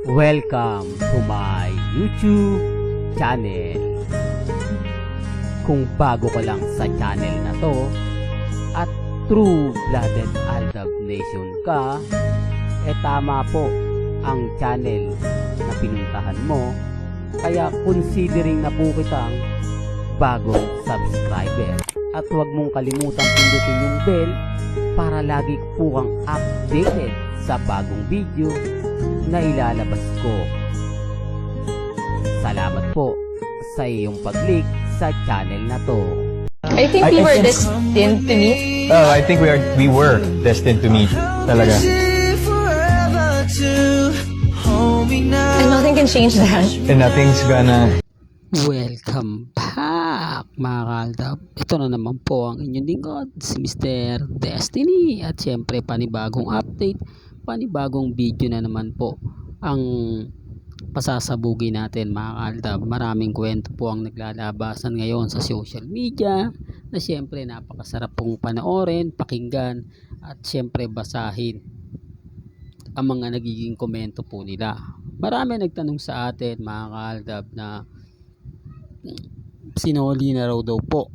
Welcome to my YouTube channel. Kung bago ka lang sa channel na to at true-blooded Aldab Nation ka, tama po ang channel na pinuntahan mo. Kaya considering na po kitang bagong subscriber. At huwag mong kalimutan pindutin yung bell para lagi po kang updated sa bagong video na ilalabas ko. Salamat po sa iyong pag-click sa channel na to. I think we were destined to meet. Oh, I think we were destined to meet. Talaga. And nothing can change that. And nothing's gonna... Welcome back mga kaaldab. Ito na naman po ang inyong lingkod, si Mr. Destiny. At syempre panibagong update, panibagong video na naman po ang pasasabugin natin mga kaaldab. Maraming kwento po ang naglalabasan ngayon sa social media na syempre napakasarap pong panoorin, pakinggan at syempre basahin ang mga nagiging komento po nila. Marami nagtanong sa atin mga kaaldab na sinoli na raw daw po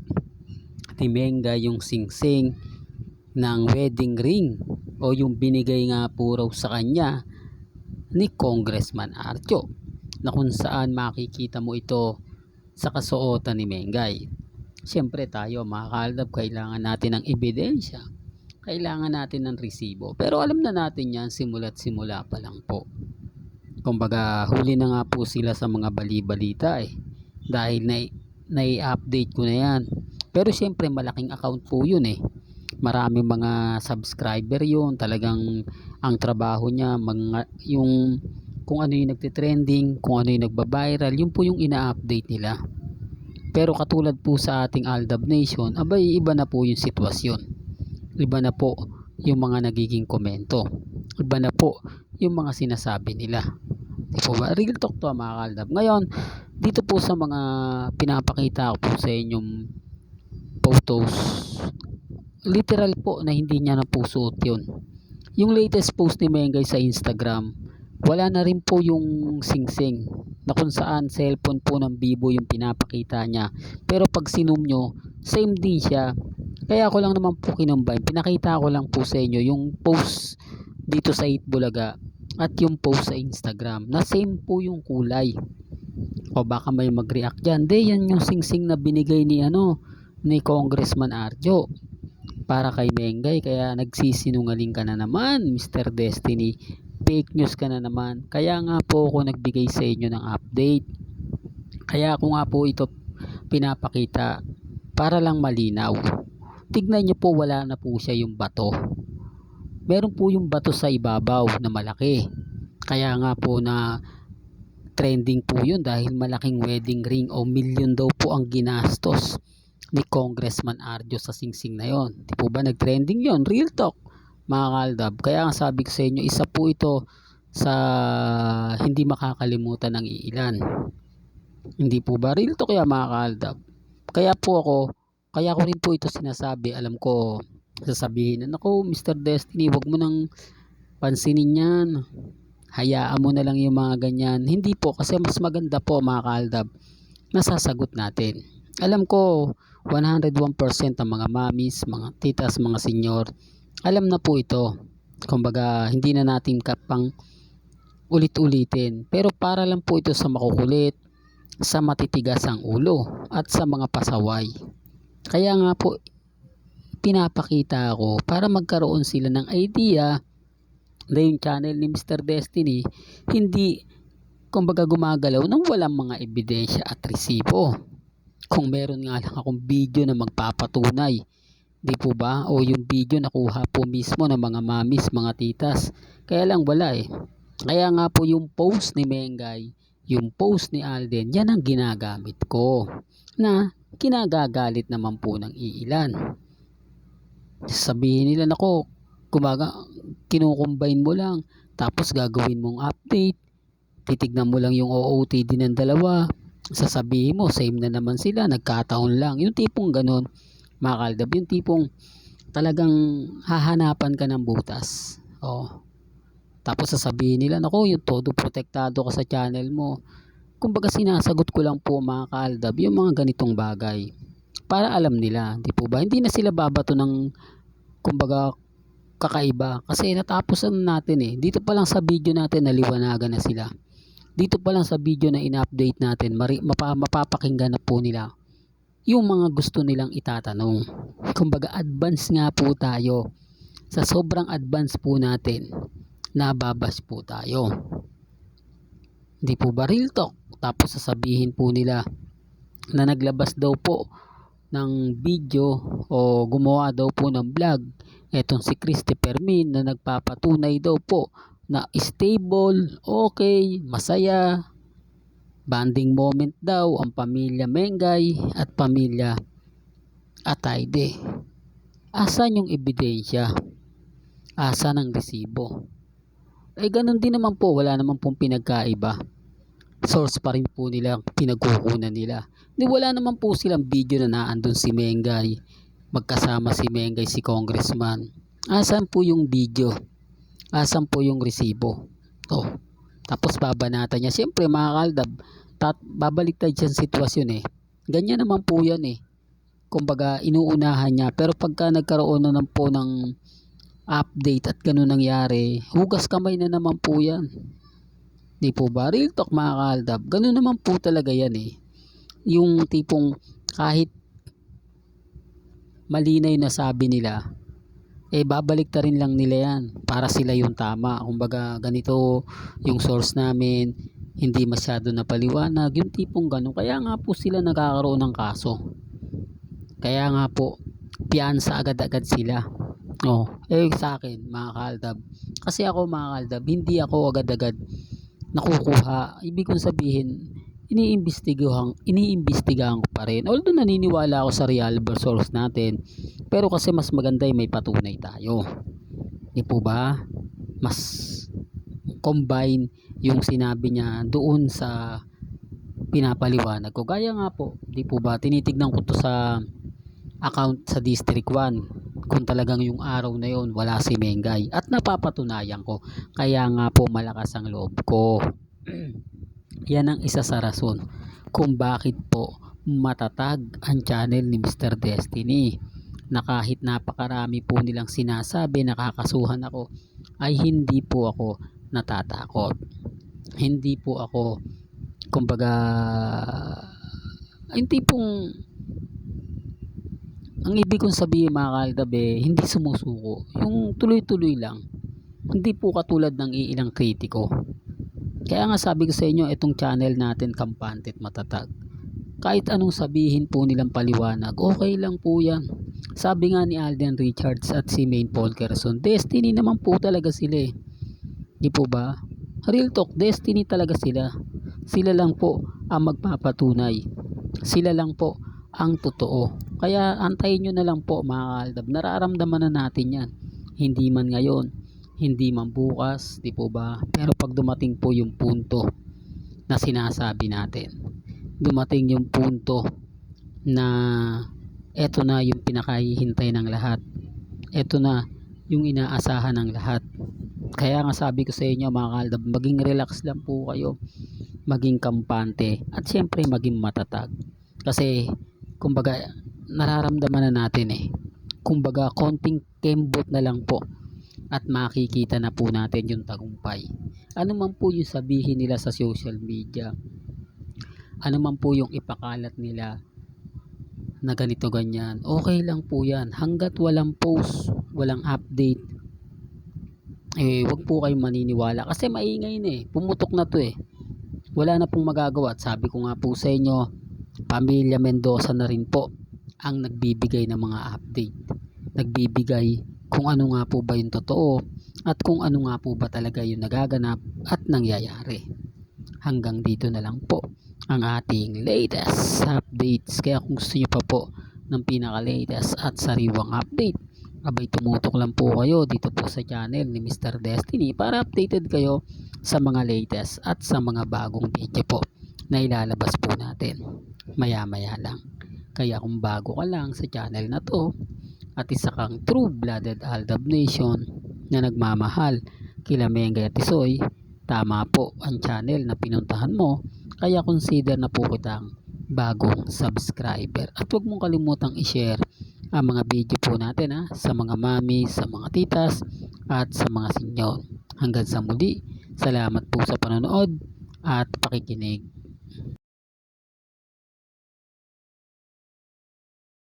ni Menga yung singsing ng wedding ring o yung binigay nga po raw sa kanya ni Congressman Arjo, na kung saan makikita mo ito sa kasuotan ni Mengay. Siyempre tayo mga kaaldab, kailangan natin ng ebidensya, kailangan natin ng resibo, pero alam na natin yan simula't simula pa lang po. Kumbaga huli na nga po sila sa mga bali-balita dahil nai-update ko na yan. Pero syempre malaking account po yun Maraming mga subscriber yun. Talagang ang trabaho niya yung kung ano yung nagtitrending, kung ano yung nagba-viral, yun po yung ina-update nila. Pero katulad po sa ating Aldab Nation, abay iba na po yung sitwasyon. Iba na po yung mga nagiging komento. Iba na po yung mga sinasabi nila. Di po ba? Real talk to mga kaaldab. Ngayon, dito po sa mga pinapakita ko po sa inyong photos, literal po na hindi niya na po suot yun. Yung latest post ni Mengay sa Instagram, wala na rin po yung singsing na kung saan cellphone po ng Vivo yung pinapakita niya. Pero pag sinum nyo, same din siya. Kaya ako lang naman po kinumbine. Pinakita ko lang po sa inyo yung post dito sa Itbulaga at yung post sa Instagram na same po yung kulay. O baka may mag-react dyan, yan yung singsing na binigay ni ni Congressman Arjo para kay Mengay. Kaya nagsisinungaling ka na naman Mr. Destiny, fake news ka na naman. Kaya nga po ako nagbigay sa inyo ng update. Kaya ako nga po ito pinapakita para lang malinaw. Tignan nyo po, wala na po siya yung bato. Meron po yung bato sa ibabaw na malaki. Kaya nga po na trending po yun dahil malaking wedding ring o milyon daw po ang ginastos ni Congressman Arjo sa singsing na yon. Di po ba nag-trending yon? Real talk mga kaaldab. Kaya nga sabi ko sa inyo, isa po ito sa hindi makakalimutan ng iilan. Hindi po ba? Real talk kaya mga kaaldab. Kaya ko rin po ito sinasabi. Alam ko sasabihin na, "Nako Mr. Destiny, wag mo nang pansinin yan. Hayaan mo na lang yung mga ganyan." Hindi po, kasi mas maganda po mga kaaldab, nasasagot natin. Alam ko 101% ang mga mamis, mga titas, mga senyor, alam na po ito. Kumbaga hindi na natin kapang ulit-ulitin. Pero para lang po ito sa makukulit, sa matitigas ang ulo, at sa mga pasaway. Kaya nga po pinapakita ako para magkaroon sila ng idea na yung channel ni Mr. Destiny hindi kumbaga gumagalaw nang walang mga ebidensya at resibo. Kung meron nga lang akong video na magpapatunay, di po ba? O yung video nakuha po mismo ng mga mamis, mga titas. Kaya lang wala Kaya nga po yung post ni Mengay, yung post ni Alden, yan ang ginagamit ko na kinagagalit naman po ng iilan. Sabihin nila, "Nako, kinukumbine mo lang, tapos gagawin mong update, titignan mo lang yung OOTD ng dalawa, sasabihin mo same na naman sila, nagkataon lang." Yung tipong ganon mga kaaldab, yung tipong talagang hahanapan ka ng butas. Tapos sasabihin nila, nako, yung todo protektado ka sa channel mo. Kumbaga sinasagot ko lang po mga kaaldab yung mga ganitong bagay. Para alam nila, di po ba? Hindi na sila babato ng kumbaga kakaiba. Kasi natapos natin eh. Dito pa lang sa video natin naliwanagan na sila. Dito pa lang sa video na in-update natin, mapapakinggan na po nila yung mga gusto nilang itatanong. Kumbaga advance nga po tayo. Sa sobrang advance po natin, nababas po tayo. Di po ba real talk? Tapos sasabihin po nila na naglabas daw po ng video o gumawa daw po ng vlog etong si Christopher Min na nagpapatunay daw po na stable, okay, masaya, bonding moment daw ang pamilya Mengay at pamilya Atayde. Asan yung ebidensya? Asan ang resibo? Eh ganun din naman po, wala naman pong pinagkaiba. Source pa rin po nila pinagkukunan nila. Wala naman po silang video na naandun si Mengay, magkasama si Mengay si congressman. Asan po yung video? Asan po yung resibo? Tapos babanatan niya. Siyempre mga kaaldab, babalik tayo dyan sitwasyon eh. Ganyan naman po yan eh. Kumbaga inuunahan niya. Pero pagka nagkaroon na po ng update at ganun nangyari, hugas kamay na naman po yan. Di po ba? Real talk mga kaaldab. Ganun naman po talaga yan eh. Yung tipong kahit mali na yung nasabi nila, eh babalik ta rin lang nila yan para sila yung tama. Kumbaga ganito yung source namin, hindi masyado napaliwanag, yung tipong ganun. Kaya nga po sila nagkakaroon ng kaso. Kaya nga po piyansa agad-agad sila. Sa akin mga kaaldab, kasi ako mga kaaldab, hindi ako agad-agad nakukuha. Ibig kong sabihin, iniimbestigahan ko pa rin. Although naniniwala ako sa reliable source natin, pero kasi mas maganda yung may patunay tayo. Di po ba? Mas combine yung sinabi niya doon sa pinapaliwanag ko. Gaya nga po, di po ba, tinitignan ko to sa account sa District 1 kung talagang yung araw na yon wala si Mengay, at napapatunayan ko. Kaya nga po malakas ang loob ko. Yan ang isa sa rason kung bakit po matatag ang channel ni Mr. Destiny, na kahit napakarami po nilang sinasabi nakakasuhan ako, ay hindi po ako natatakot. Hindi po ako kumbaga hindi pong, ang ibig kong sabihin mga kaaldab hindi sumusuko, yung tuloy-tuloy lang. Hindi po katulad ng iilang kritiko. Kaya nga sabi ko sa inyo, itong channel natin kampante at matatag. Kahit anong sabihin po nilang paliwanag, okay lang po yan. Sabi nga ni Alden Richards at si Maine Paul Quezon, Destiny naman po talaga sila eh. Di po ba? Real talk, Destiny talaga sila. Sila lang po ang magpapatunay. Sila lang po ang totoo. Kaya antayin nyo na lang po mga kaaldab. Nararamdaman na natin yan. Hindi man ngayon, hindi man bukas, di po ba? Pero pag dumating po yung punto na sinasabi natin, dumating yung punto na eto na yung pinakahihintay ng lahat, eto na yung inaasahan ng lahat. Kaya nga sabi ko sa inyo mga kaaldab, maging relax lang po kayo, maging kampante, at syempre maging matatag. Kasi kumbaga nararamdaman na natin eh. Kumbaga konting kembot na lang po at makikita na po natin yung tagumpay. Ano man po yung sabihin nila sa social media, ano man po yung ipakalat nila na ganito ganyan, okay lang po yan. Hanggat walang post, walang update, wag po kayong maniniwala. Kasi maingay na eh. Pumutok na to eh. Wala na pong magagawa. At sabi ko nga po sa inyo, Pamilya Mendoza na rin po ang nagbibigay ng mga update. Nagbibigay kung ano nga po ba yung totoo at kung ano nga po ba talaga yung nagaganap at nangyayari. Hanggang dito na lang po ang ating latest updates. Kaya kung gusto nyo pa po ng pinaka-latest at sariwang update, abay tumutok lang po kayo dito po sa channel ni Mr. Destiny para updated kayo sa mga latest at sa mga bagong video po na ilalabas po natin maya-maya lang. Kaya kung bago ka lang sa channel na to at isa kang true-blooded Aldab Nation na nagmamahal kila Mengay at Tisoy, tama po ang channel na pinuntahan mo, kaya consider na po kitang bagong subscriber. At huwag mong kalimutang i-share ang mga video po natin sa mga mami, sa mga titas at sa mga sinyon. Hanggang sa muli, salamat po sa panonood at pakikinig.